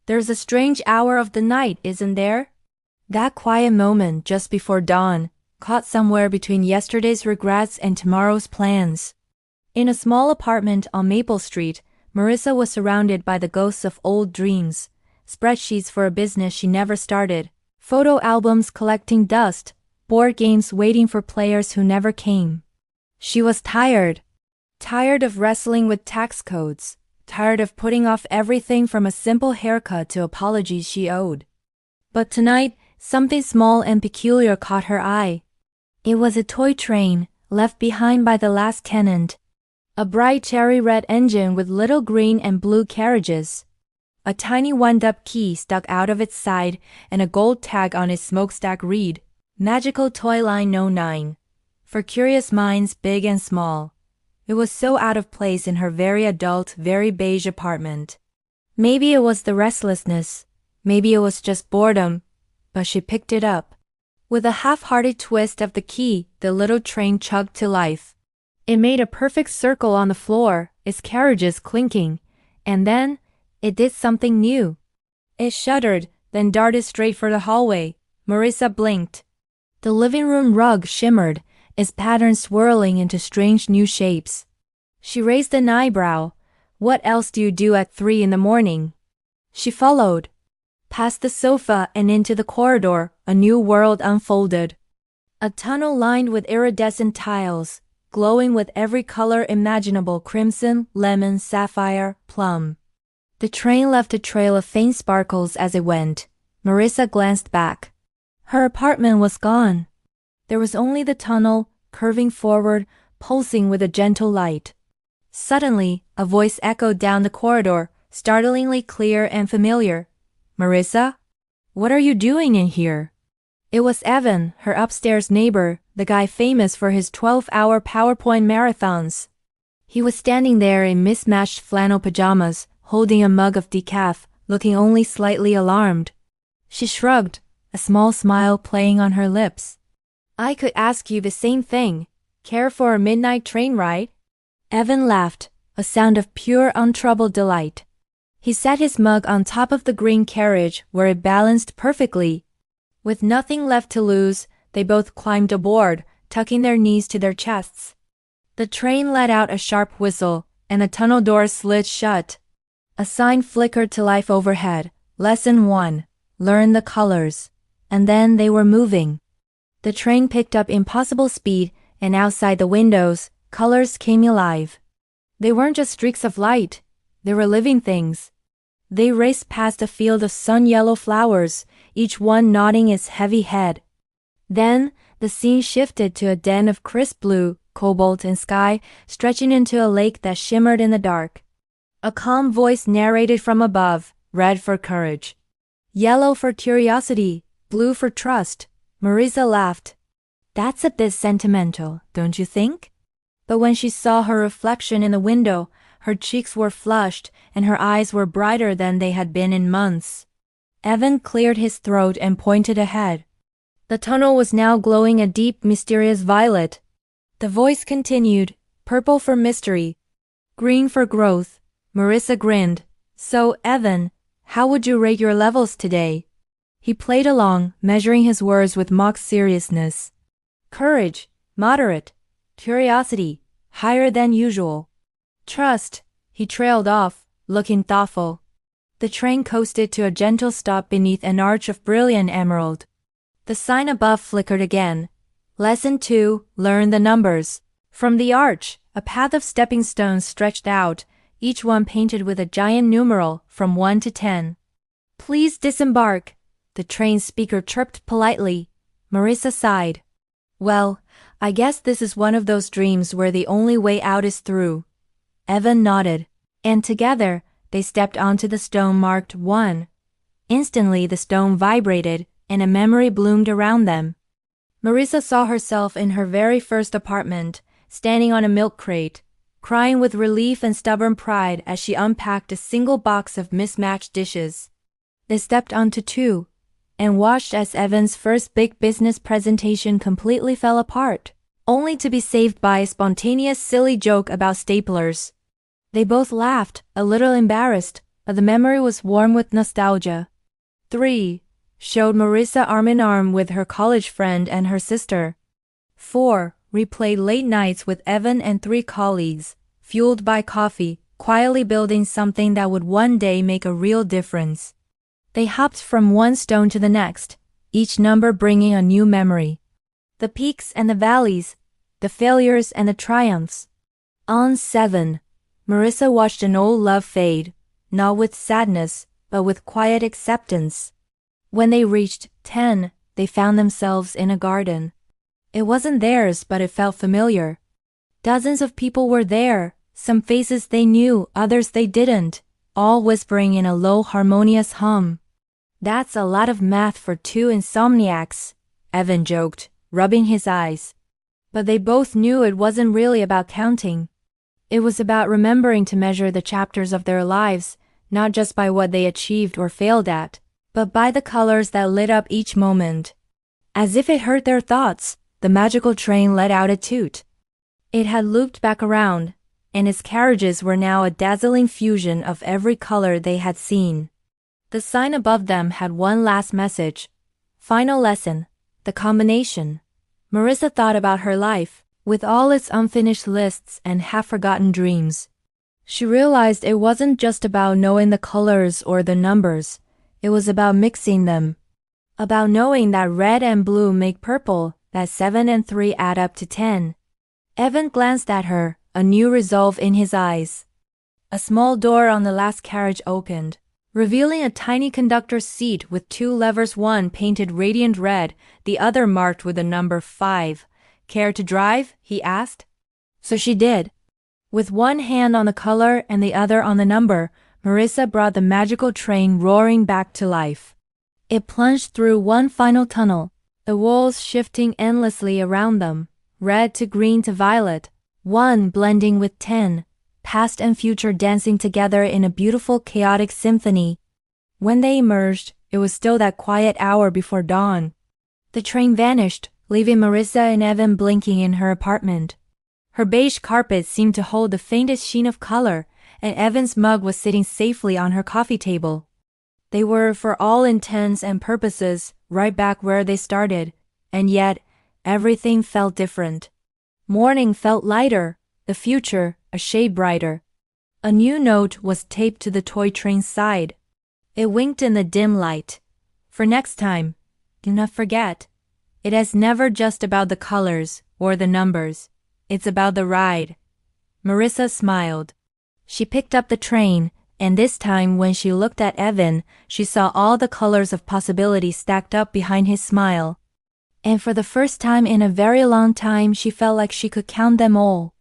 There's a strange hour of the night, isn't there? That quiet moment just before dawn, caught somewhere between yesterday's regrets and tomorrow's plans. In a small apartment on Maple Street, Marissa was surrounded by the ghosts of old dreams, spreadsheets for a business she never started, photo albums collecting dust, board games waiting for players who never came. She was tired. Tired of wrestling with tax codes. Tired of putting off everything from a simple haircut to apologies she owed. But tonight, something small and peculiar caught her eye. It was a toy train, left behind by the last tenant. A bright cherry red engine with little green and blue carriages. A tiny wound-up key stuck out of its side and a gold tag on its smokestack read, Magical Toy Line No. 9. For curious minds big and small. It was so out of place in her very adult, very beige apartment. Maybe it was the restlessness. Maybe it was just boredom. But she picked it up. With a half-hearted twist of the key, the little train chugged to life. It made a perfect circle on the floor, its carriages clinking. And then, it did something new. It shuddered, then darted straight for the hallway. Marissa blinked. The living room rug shimmered, its patterns swirling into strange new shapes. She raised an eyebrow. What else do you do at 3 in the morning? She followed. Past the sofa and into the corridor, a new world unfolded. A tunnel lined with iridescent tiles, glowing with every color imaginable: crimson, lemon, sapphire, plum. The train left a trail of faint sparkles as it went. Marissa glanced back. Her apartment was gone. There was only the tunnel, curving forward, pulsing with a gentle light. Suddenly, a voice echoed down the corridor, startlingly clear and familiar. Marissa? What are you doing in here? It was Evan, her upstairs neighbor, the guy famous for his 12-hour PowerPoint marathons. He was standing there in mismatched flannel pajamas, holding a mug of decaf, looking only slightly alarmed. She shrugged, a small smile playing on her lips. I could ask you the same thing. Care for a midnight train ride? Evan laughed, a sound of pure, untroubled delight. He set his mug on top of the green carriage where it balanced perfectly. With nothing left to lose, they both climbed aboard, tucking their knees to their chests. The train let out a sharp whistle, and the tunnel doors slid shut. A sign flickered to life overhead. Lesson 1. Learn the colors. And then they were moving. The train picked up impossible speed, and outside the windows, colors came alive. They weren't just streaks of light. They were living things. They raced past a field of sun-yellow flowers, each one nodding its heavy head. Then, the scene shifted to a den of crisp blue, cobalt and sky, stretching into a lake that shimmered in the dark. A calm voice narrated from above, red for courage. Yellow for curiosity, blue for trust. Marissa laughed. That's a bit sentimental, don't you think? But when she saw her reflection in the window, her cheeks were flushed and her eyes were brighter than they had been in months. Evan cleared his throat and pointed ahead. The tunnel was now glowing a deep, mysterious violet. The voice continued, purple for mystery, green for growth. Marissa grinned. So, Evan, how would you rate your levels today? He played along, measuring his words with mock seriousness. Courage, moderate. Curiosity, higher than usual. Trust, he trailed off, looking thoughtful. The train coasted to a gentle stop beneath an arch of brilliant emerald. The sign above flickered again. Lesson 2, learn the numbers. From the arch, a path of stepping stones stretched out, each one painted with a giant numeral from 1 to 10. Please disembark. The train speaker chirped politely. Marissa sighed. Well, I guess this is one of those dreams where the only way out is through. Evan nodded, and together, they stepped onto the stone marked 1. Instantly the stone vibrated, and a memory bloomed around them. Marissa saw herself in her very first apartment, standing on a milk crate, crying with relief and stubborn pride as she unpacked a single box of mismatched dishes. They stepped onto 2. And watched as Evan's first big business presentation completely fell apart, only to be saved by a spontaneous silly joke about staplers. They both laughed, a little embarrassed, but the memory was warm with nostalgia. 3. Showed Marissa arm in arm with her college friend and her sister. 4. Replayed late nights with Evan and 3 colleagues, fueled by coffee, quietly building something that would one day make a real difference. They hopped from one stone to the next, each number bringing a new memory. The peaks and the valleys, the failures and the triumphs. On 7. Marissa watched an old love fade, not with sadness, but with quiet acceptance. When they reached 10, they found themselves in a garden. It wasn't theirs, but it felt familiar. Dozens of people were there, some faces they knew, others they didn't, all whispering in a low harmonious hum. That's a lot of math for 2 insomniacs, Evan joked, rubbing his eyes. But they both knew it wasn't really about counting. It was about remembering to measure the chapters of their lives, not just by what they achieved or failed at, but by the colors that lit up each moment. As if it heard their thoughts, the magical train let out a toot. It had looped back around, and its carriages were now a dazzling fusion of every color they had seen. The sign above them had one last message. Final lesson. The combination. Marissa thought about her life, with all its unfinished lists and half-forgotten dreams. She realized it wasn't just about knowing the colors or the numbers. It was about mixing them. About knowing that red and blue make purple, that 7 and 3 add up to 10. Evan glanced at her, a new resolve in his eyes. A small door on the last carriage opened, revealing a tiny conductor's seat with 2 levers, one painted radiant red, the other marked with the number 5. Care to drive? He asked. So she did. With one hand on the color and the other on the number, Marissa brought the magical train roaring back to life. It plunged through one final tunnel, the walls shifting endlessly around them, red to green to violet, 1 blending with 10, past and future dancing together in a beautiful chaotic symphony. When they emerged, it was still that quiet hour before dawn. The train vanished, leaving Marissa and Evan blinking in her apartment. Her beige carpet seemed to hold the faintest sheen of color, and Evan's mug was sitting safely on her coffee table. They were, for all intents and purposes, right back where they started, and yet, everything felt different. Morning felt lighter, the future a shade brighter. A new note was taped to the toy train's side. It winked in the dim light. For next time, do not forget, it is never just about the colors or the numbers. It's about the ride. Marissa smiled. She picked up the train, and this time when she looked at Evan, she saw all the colors of possibility stacked up behind his smile. And for the first time in a very long time, she felt like she could count them all.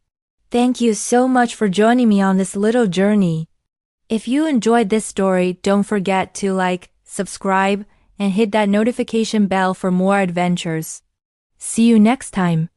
Thank you so much for joining me on this little journey. If you enjoyed this story, don't forget to like, subscribe, and hit that notification bell for more adventures. See you next time.